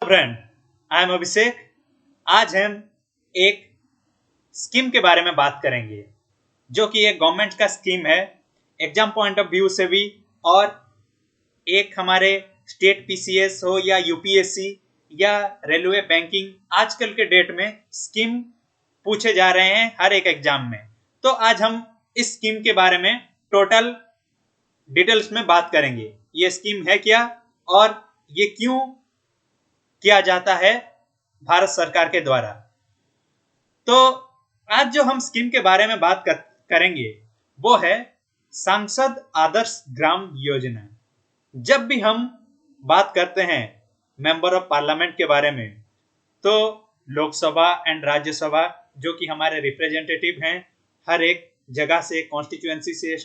Friend, I am अभिषेक। आज हम एक स्कीम के बारे में बात करेंगे जो कि एक गवर्नमेंट का स्कीम है, एग्जाम पॉइंट ऑफ व्यू से भी। और एक हमारे स्टेट पीसीएस हो या यूपीएससी या रेलवे बैंकिंग, आजकल के डेट में स्कीम पूछे जा रहे हैं हर एक एग्जाम में। तो आज हम इस स्कीम के बारे में टोटल डिटेल्स में बात करेंगे। ये स्कीम है क्या और ये क्यों किया जाता है भारत सरकार के द्वारा। तो आज जो हम स्कीम के बारे में बात करेंगे वो है सांसद आदर्श ग्राम योजना। जब भी हम बात करते हैं मेंबर ऑफ पार्लियामेंट के बारे में, तो लोकसभा एंड राज्यसभा जो कि हमारे रिप्रेजेंटेटिव हैं हर एक जगह से, कॉन्स्टिट्यूएंसी से,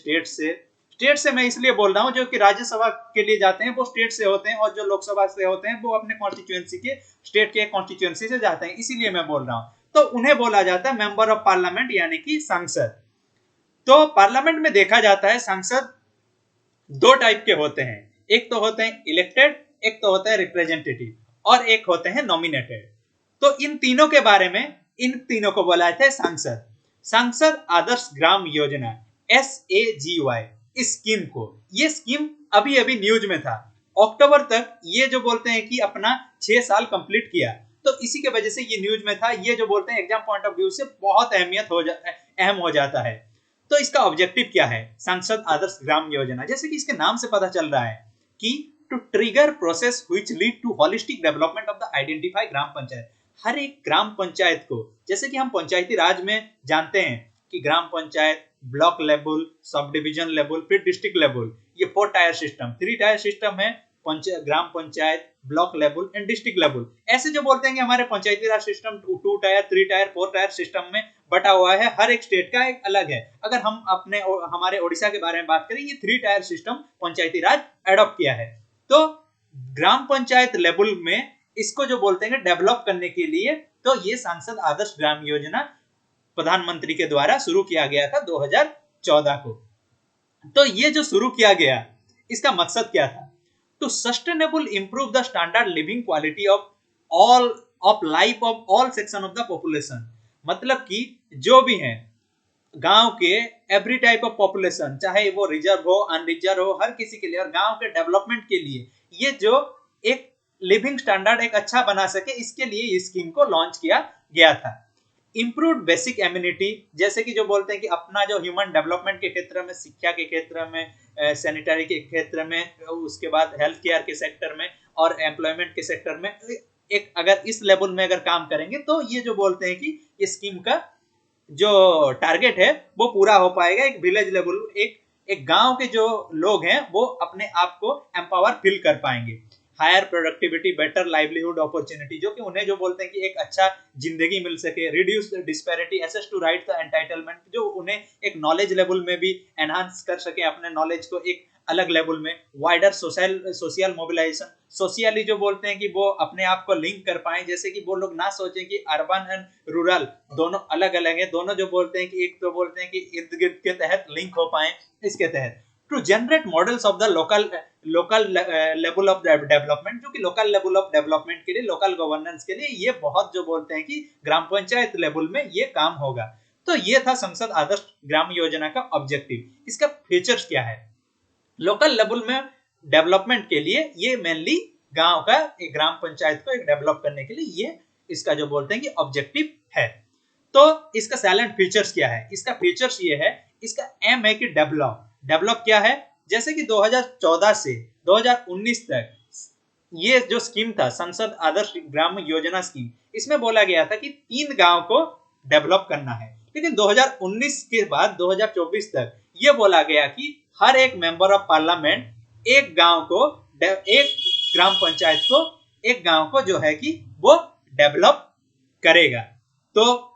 स्टेट से मैं इसलिए बोल रहा हूं जो कि राज्यसभा के लिए जाते हैं वो स्टेट से होते हैं, और जो लोकसभा से होते हैं वो अपने कॉन्स्टिट्यूएंसी के, स्टेट के कॉन्स्टिट्यूएंसी से जाते हैं, इसीलिए मैं बोल रहा हूं। तो उन्हें बोला जाता है मेंबर ऑफ पार्लियामेंट यानी कि सांसद। तो पार्लियामेंट में देखा जाता है सांसद दो टाइप के होते हैं, एक तो होते हैं इलेक्टेड, एक तो होता है रिप्रेजेंटेटिव, और एक होते हैं नॉमिनेटेड। तो इन तीनों के बारे में, इन तीनों को बोला जाता है सांसद। सांसद आदर्श ग्राम योजना SAGY, इस स्कीम को, ये स्कीम अभी अभी न्यूज में था। अक्टूबर तक ये जो बोलते हैं कि अपना 6 साल कंप्लीट किया, तो इसी के वजह से ये न्यूज में था। ये जो बोलते हैं एग्जाम पॉइंट ऑफ व्यू से बहुत अहम हो जाता है। तो इसका ऑब्जेक्टिव क्या है सांसद आदर्श ग्राम योजना? जैसे कि इसके नाम से पता चल रहा है कि to trigger process which lead to holistic development of the identify gram panchayat. हर एक ग्राम पंचायत को, जैसे कि हम पंचायती राज में जानते हैं कि gram panchayat, block level, sub division level, फिर डिस्ट्रिक्ट लेवल, ये 4 टायर सिस्टम, 3 टायर सिस्टम है, gram panchayat, block level and district level. ऐसे जो बोलते हैं कि हमारे Panchayati Raj system 2 tier, 3 tier, 4 tier system में बटा हुआ है, हर एक स्टेट का एक अलग है। अगर हम हमारे ओडिशा के बारे में बात करें, ये 3 टायर सिस्टम पंचायती राज एडॉप्ट किया है। तो ग्राम पंचायत लेवल में इसको जो बोलते हैं डेवलप करने के लिए, तो ये सांसद आदर्श ग्राम योजना प्रधानमंत्री के द्वारा शुरू किया गया था 2014 को। तो ये जो शुरू किया गया, इसका मकसद क्या था? To sustainable improve the standard living quality of life of all section of the population. मतलब कि जो भी हैं गांव के एवरी टाइप ऑफ पॉपुलेशन, चाहे वो रिजर्व हो, अनरिजर्व हो, हर किसी के लिए, और गांव के डेवलपमेंट के लिए ये जो एक लिविंग स्टैंडर्ड एक अच्छा बना सके, इसके लिए इस स्कीम को लॉन्च किया गया था। इम्प्रूव बेसिक एम्यूनिटी, जैसे कि जो बोलते हैं कि अपना जो ह्यूमन डेवलपमेंट के क्षेत्र में, शिक्षा के क्षेत्र में, सैनिटरी के क्षेत्र में, उसके बाद हेल्थ केयर के सेक्टर में और एम्प्लॉयमेंट के सेक्टर में, एक अगर इस लेवल में अगर काम करेंगे तो ये जो बोलते हैं कि ये स्कीम का जो टारगेट है वो पूरा हो पाएगा। एक विलेज लेवल, एक गांव के जो लोग हैं वो अपने आप को एम्पावर फील कर पाएंगे। Higher productivity, better livelihood opportunity, जो कि उन्हें जो बोलते हैं कि एक अच्छा जिंदगी मिल सके। Reduce disparity, access to right the entitlement, जो उन्हें एक नॉलेज लेवल में भी एनहांस कर सके अपने नॉलेज को एक अलग लेवल में। वाइडर सोशल मोबिलाइजेशन, सोशियली जो बोलते हैं कि वो अपने आप को लिंक कर पाए, जैसे कि वो लोग ना सोचें कि अर्बन एंड रूरल दोनों अलग अलग है, दोनों जो बोलते हैं कि एक तो बोलते हैं कि इर्द गिर्द के तहत लिंक हो पाए। इसके तहत to generate models of the local level of development, जो कि लोकल लेवल ऑफ डेवलपमेंट के लिए, लोकल गवर्नेंस के लिए ये बहुत जो बोलते हैं कि ग्राम पंचायत लेवल में ये काम होगा। तो ये था संसद आदर्श ग्राम योजना का ऑब्जेक्टिव। इसका फीचर्स क्या है? लोकल लेवल में डेवलपमेंट के लिए ये मेनली गांव का, एक ग्राम पंचायत को एक डेवलप करने के लिए ये इसका जो बोलते हैं कि ऑब्जेक्टिव है। तो इसका सैलेंट फीचर्स क्या है? इसका फीचर्स ये है, इसका एम है कि डेवलप क्या है, जैसे कि 2014 से 2019 तक ये जो स्कीम था संसद आदर्श ग्राम योजना स्कीम, इसमें बोला गया था कि 3 गांव को डेवलप करना है। लेकिन 2019 के बाद 2024 तक ये बोला गया कि हर एक मेंबर ऑफ पार्लियामेंट एक गांव को, एक ग्राम पंचायत को, एक गांव को जो है कि वो डेवलप करेगा। तो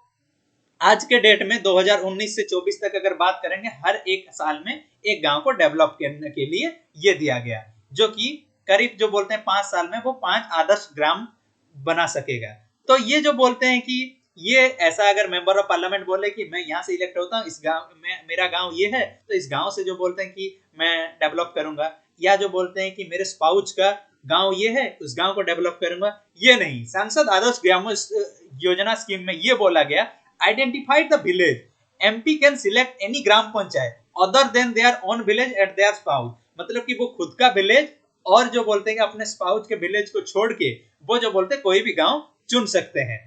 आज के डेट में 2019 से 24 तक अगर बात करेंगे, हर एक साल में एक गांव को डेवलप करने के लिए ये दिया गया, जो कि करीब जो बोलते हैं 5 साल में वो 5 आदर्श ग्राम बना सकेगा। तो ये जो बोलते हैं कि ये ऐसा अगर मेंबर ऑफ पार्लियामेंट बोले कि मैं यहाँ से इलेक्ट होता हूँ, इस गांव में मेरा गांव ये है, तो इस गांव से जो बोलते हैं कि मैं डेवलप करूंगा, या जो बोलते हैं कि मेरे स्पाउस का गांव ये है, उस गांव को डेवलप करूंगा, ये नहीं। सांसद आदर्श ग्राम योजना स्कीम में ये बोला गया, identified the village, MP can select any gram panchayat other than their own village eight there spouse. मतलब कि वो खुद का विलेज और जो बोलते हैं कि अपने स्पाउस के विलेज को छोड़ के वो जो बोलते हैं कोई भी गांव चुन सकते हैं।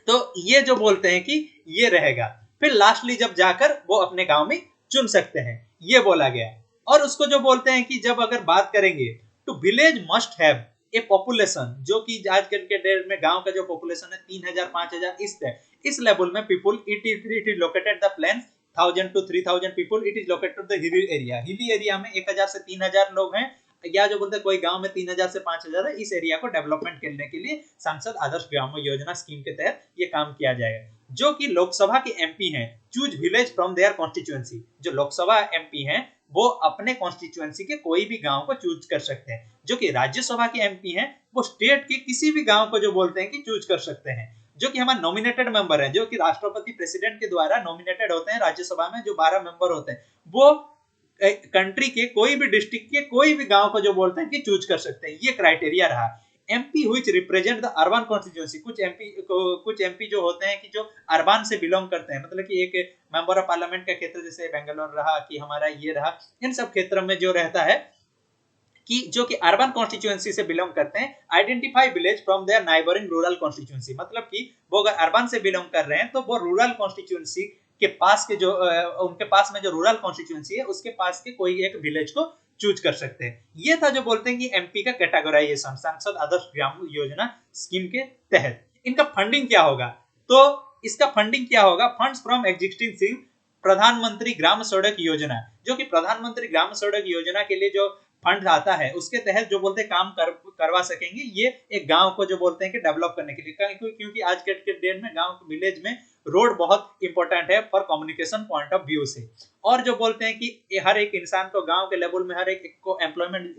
तो ये जो बोलते हैं कि ये रहेगा। फिर लास्टली जब जाकर वो अपने गांव में चुन सकते हैं, ये बोला गया। और उसको जो बोलते हैं कि जब अगर बात करेंगे तो village must have a population, जो कि आजकल के डेट में गांव का जो पॉपुलेशन है 3000 5000 इस लेवल में people, it is located the plan 1000 to 3000 people, it is located the hilly area. Hilly area में 1000 से 3000 लोग हैं, या जो बोलते हैं कोई गांव में 3000 से 5000 है, इस एरिया को डेवलपमेंट करने के लिए सांसद आदर्श ग्राम योजना स्कीम के तहत ये काम किया जाएगा। जो कि लोकसभा के एमपी हैं, choose village from their constituency, जो लोकसभा एमपी हैं वो अपने कॉन्स्टिट्यूएंसी के कोई भी गांव को चूज कर सकते हैं। जो कि राज्यसभा के एमपी हैं वो स्टेट के किसी भी गांव को जो बोलते हैं कि चूज कर सकते हैं। जो कि हमारे नॉमिनेटेड मेंबर हैं, जो कि राष्ट्रपति प्रेसिडेंट के द्वारा नॉमिनेटेड होते हैं राज्यसभा में, जो 12 मेंबर होते हैं, वो कंट्री के कोई भी डिस्ट्रिक्ट के कोई भी गांव को जो बोलते हैं कि चूज कर सकते हैं। ये क्राइटेरिया रहा। MP which represent the urban constituency, कुछ एमपी जो होते हैं कि जो अर्बन से बिलोंग करते हैं, मतलब कि एक मेंबर ऑफ पार्लियामेंट का क्षेत्र जैसे बेंगलोर रहा कि हमारा ये रहा, इन सब क्षेत्र में जो रहता है कि जो कि अर्बन कॉन्स्टिट्यूएंसी से बिलोंग करते हैं, identify village from their neighbouring rural constituency. मतलब कि वो अगर अर्बन से बिलोंग कर रहे हैं तो वो रूरल कॉन्स्टिट्यूएंसी के पास के जो उनके पास में जो रूरल कॉन्स्टिट्यूएंसी है उसके पास के कोई एक विलेज को चूज कर सकते हैं। ये था जो बोलते हैं कि एमपी का कैटेगराइजेशन सांसद आदर्श ग्राम योजना स्कीम के तहत। इनका फंडिंग क्या होगा? तो इसका फंडिंग क्या होगा? फंड्स फ्रॉम एग्जिस्टिंग स्कीम, प्रधानमंत्री ग्राम सड़क योजना, जो कि प्रधानमंत्री ग्राम सड़क योजना के लिए जो फंड आता है उसके तहत जो बोलते हैं काम करवा सकेंगे ये एक गांव को जो बोलते हैं कि डेवलप करने के लिए। क्योंकि आज के डेट में गांव विलेज में रोड बहुत इंपॉर्टेंट है for communication point of view से। और जो बोलते हैं कि हर एक इंसान को गांव के लेवल में हर एक को एम्प्लॉयमेंट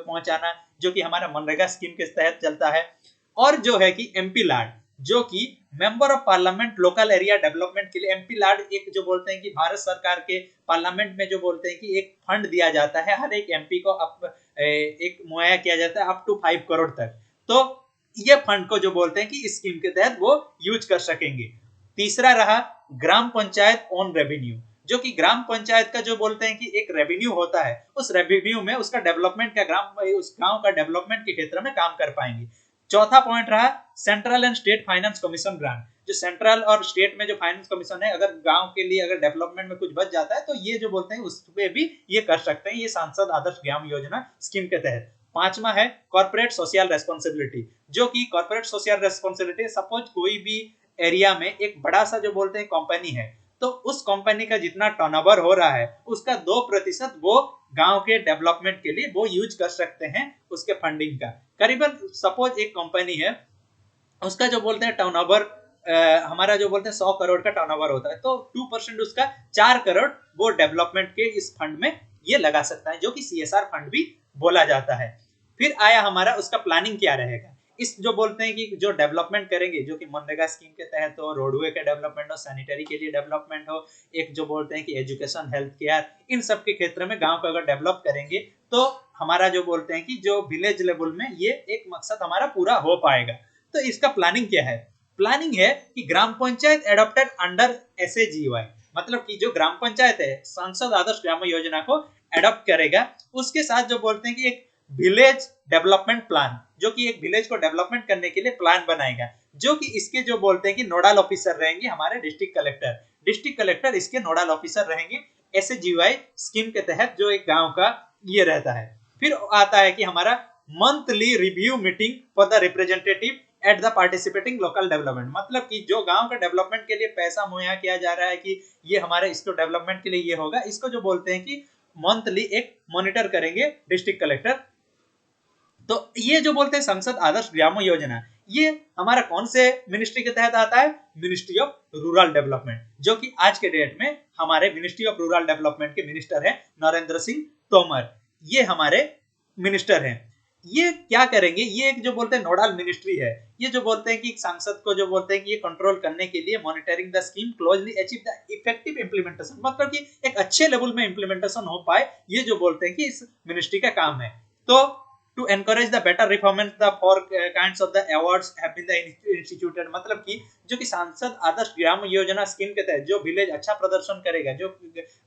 पहुंचाना, जो कि हमारा मनरेगा स्कीम के तहत चलता है। और जो है कि एमपी लाड, जो कि member of parliament local area development के लिए एमपी लाड एक जो बोलते हैं कि भारत सरकार के पार्लियामेंट में जो बोलते हैं कि एक फंड दिया जाता है हर एक एमपी को, एक मुहैया किया जाता है अप टू 5 करोड़ तक। तो ये फंड को जो बोलते हैं कि इस स्कीम के तहत वो यूज कर सकेंगे। तीसरा रहा ग्राम पंचायत ओन रेवेन्यू, जो कि ग्राम पंचायत का जो बोलते हैं कि एक रेवेन्यू होता है, उस रेवेन्यू में उसका डेवलपमेंट का उस गांव का डेवलपमेंट के क्षेत्र में काम कर पाएंगे। चौथा पॉइंट रहा central and state finance commission grant, जो सेंट्रल और स्टेट में जो फाइनेंस कमीशन है, अगर गांव के लिए अगर डेवलपमेंट में कुछ बच जाता है तो ये जो बोलते हैं उस पे भी ये कर सकते हैं, ये सांसद आदर्श ग्राम योजना स्कीम के तहत। पांचवा है कॉर्पोरेट सोशल रेस्पॉन्सिबिलिटी, जो कि कॉर्पोरेट सोशल रेस्पॉन्सिबिलिटी, सपोज कोई भी एरिया में एक बड़ा सा जो बोलते हैं कंपनी है, तो उस कंपनी का जितना टर्नओवर हो रहा है उसका 2% वो गांव के डेवलपमेंट के लिए वो यूज कर सकते हैं उसके फंडिंग का। करीबन सपोज एक कंपनी है, उसका जो बोलते हैं टर्नओवर हमारा जो बोलते हैं 100 करोड़ का टर्नओवर होता है, तो 2% उसका 4 करोड़ वो डेवलपमेंट के इस फंड में ये लगा सकता है, जो कि सीएसआर फंड भी बोला जाता है। फिर आया हमारा उसका प्लानिंग क्या रहेगा। इस जो बोलते हैं कि जो डेवलपमेंट करेंगे, जो कि मनरेगा स्कीम के तहत हो, रोडवे के डेवलपमेंट हो, सैनिटरी के लिए डेवलपमेंट हो, एक जो बोलते हैं कि एजुकेशन, हेल्थ केयर, इन सब के क्षेत्र में गांव को अगर डेवलप करेंगे तो हमारा जो बोलते हैं कि जो विलेज लेवल में ये एक मकसद हमारा पूरा हो पाएगा। तो इसका प्लानिंग क्या है? प्लानिंग है कि gram panchayat adopted under SAGY, मतलब कि जो ग्राम पंचायत है सांसद आदर्श ग्राम योजना को एडॉप्ट करेगा, उसके साथ जो बोलते हैं कि एक विलेज डेवलपमेंट प्लान, जो कि एक विलेज को डेवलपमेंट करने के लिए प्लान बनाएगा, जो कि इसके जो बोलते हैं कि नोडल ऑफिसर रहेंगे हमारे डिस्ट्रिक्ट कलेक्टर इसके नोडल ऑफिसर रहेंगे एसएजीवाई स्कीम के तहत, जो एक गांव का ये रहता है। फिर आता है कि हमारा monthly review meeting for the representative at the participating local development, मतलब कि जो गांव का डेवलपमेंट के लिए पैसा मुहैया किया जा रहा है कि ये हमारे इसको डेवलपमेंट के लिए ये होगा, इसको जो बोलते हैं कि मंथली एक मॉनिटर करेंगे डिस्ट्रिक्ट कलेक्टर। तो ये जो बोलते हैं संसद आदर्श ग्राम योजना, ये हमारा कौन से मिनिस्ट्री के तहत आता है? मिनिस्ट्री ऑफ रूरल डेवलपमेंट, जो कि आज के डेट में हमारे मिनिस्ट्री ऑफ रूरल डेवलपमेंट के मिनिस्टर हैं नरेंद्र सिंह तोमर, ये हमारे मिनिस्टर हैं। ये क्या करेंगे? ये एक जो बोलते हैं नोडल मिनिस्ट्री है, ये जो बोलते हैं कि सांसद को जो बोलते हैं कि ये कंट्रोल करने के लिए monitoring the scheme closely achieve the effective implementation, मतलब कि एक अच्छे लेवल में इंप्लीमेंटेशन हो पाए, ये जो बोलते हैं कि इस मिनिस्ट्री का काम है। तो to encourage the better reformant the four kinds of the awards have been the instituted, मतलब कि जो कि सांसद आदर्श ग्राम योजना स्कीम के तहत जो विलेज अच्छा प्रदर्शन करेगा,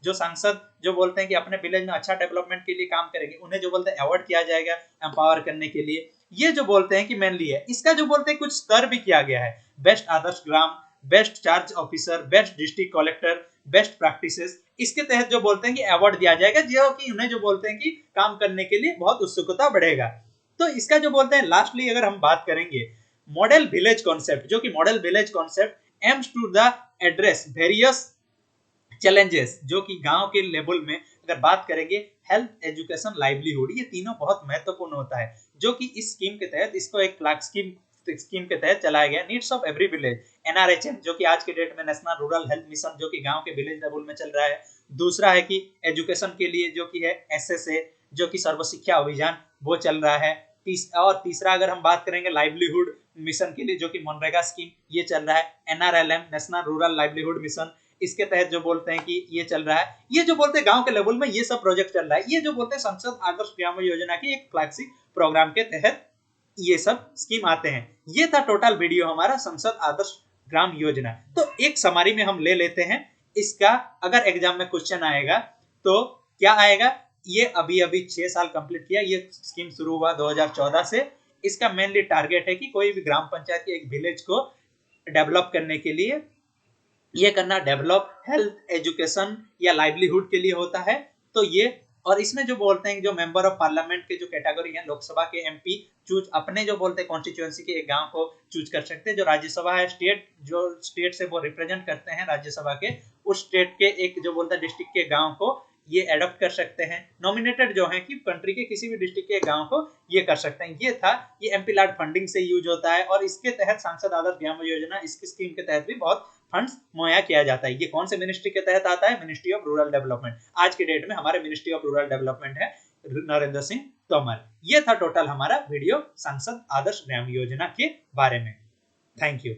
जो सांसद जो बोलते हैं कि अपने विलेज में अच्छा डेवलपमेंट के लिए काम करेंगे, उन्हें जो बोलते हैं अवार्ड किया जाएगा एम्पावर करने के लिए। ये जो बोलते हैं कि मेनली है, इसका जो बोलते हैं कुछ स्तर भी किया गया है, best Adarsh Gram, best charge officer, best district collector, best practices, इसके तहत जो बोलते हैं कि अवार्ड दिया जाएगा, जो कि उन्हें जो बोलते हैं कि काम करने के लिए बहुत उत्सुकता बढ़ेगा। तो इसका जो बोलते हैं लास्टली अगर हम बात करेंगे मॉडल विलेज कॉन्सेप्ट, जो कि model village concept aims to the address various challenges, जो कि गांव के लेवल में अगर बात करेंगे हेल्थ, एजुकेशन, लाइवलीहुड, ये तीनों बहुत महत्वपूर्ण होता है, जो कि इस स्कीम के तहत इसको एक फ्लैग स्कीम के तहत चलाया गया। Needs of every village, NRHM, जो कि आज के डेट में नेशनल रूरल हेल्थ मिशन, जो कि गांव के विलेज लेवल में चल रहा है। दूसरा है कि एजुकेशन के लिए जो कि है एसएसए, जो कि सर्व शिक्षा अभियान, वो चल रहा है। और तीसरा अगर हम बात करेंगे लाइवलीहुड मिशन के लिए, जो कि मनरेगा स्कीम, ये चल रहा है। NRLM, national rural livelihood mission, इसके तहत जो बोलते हैं कि ये चल रहा है। ये जो बोलते हैं गांव के लेवल में ये सब प्रोजेक्ट चल रहा है। ये जो बोलते हैं संसद आदर्श ग्राम योजना की एक फ्लैगशिप प्रोग्राम के तहत ये सब स्कीम आते हैं। ये था टोटल वीडियो हमारा संसद आदर्श ग्राम योजना। तो एक समरी में हम ले लेते हैं इसका, अगर एग्जाम में क्वेश्चन आएगा तो क्या आएगा। ये अभी 6 साल कंप्लीट किया, ये स्कीम शुरू हुआ 2014 से। इसका मेनली टारगेट है कि कोई भी ग्राम पंचायत के एक विलेज को डेवलप करने के लिए ये करना, डेवलप हेल्थ, एजुकेशन या लाइवलीहुड के लिए होता है। तो ये, और इसमें जो बोलते हैं जो मेंबर ऑफ पार्लियामेंट के जो कैटेगरी है, लोकसभा के एमपी चूज अपने जो बोलते हैं कॉन्स्टिट्यूएंसी के एक गांव को चूज कर सकते हैं। जो राज्यसभा है, स्टेट, जो स्टेट से वो रिप्रेजेंट करते हैं राज्यसभा के, उस स्टेट के एक जो बोलते हैं डिस्ट्रिक्ट के गांव को ये एडॉप्ट कर सकते हैं। नॉमिनेटेड जो है कि कंट्री के किसी भी डिस्ट्रिक्ट के गांव को ये कर सकते हैं। ये था, ये एमपी लाड फंडिंग से यूज होता है, और इसके तहत सांसद आदर्श ग्राम योजना, इसकी स्कीम के तहत भी बहुत फंड्स मुहैया किया जाता है। ये कौन से मिनिस्ट्री के तहत आता है? Ministry of rural development. आज के डेट में हमारे मिनिस्ट्री ऑफ रूरल डेवलपमेंट है नरेंद्र सिंह तोमर। ये था टोटल हमारा वीडियो सांसद आदर्श ग्राम योजना के बारे में। Thank you.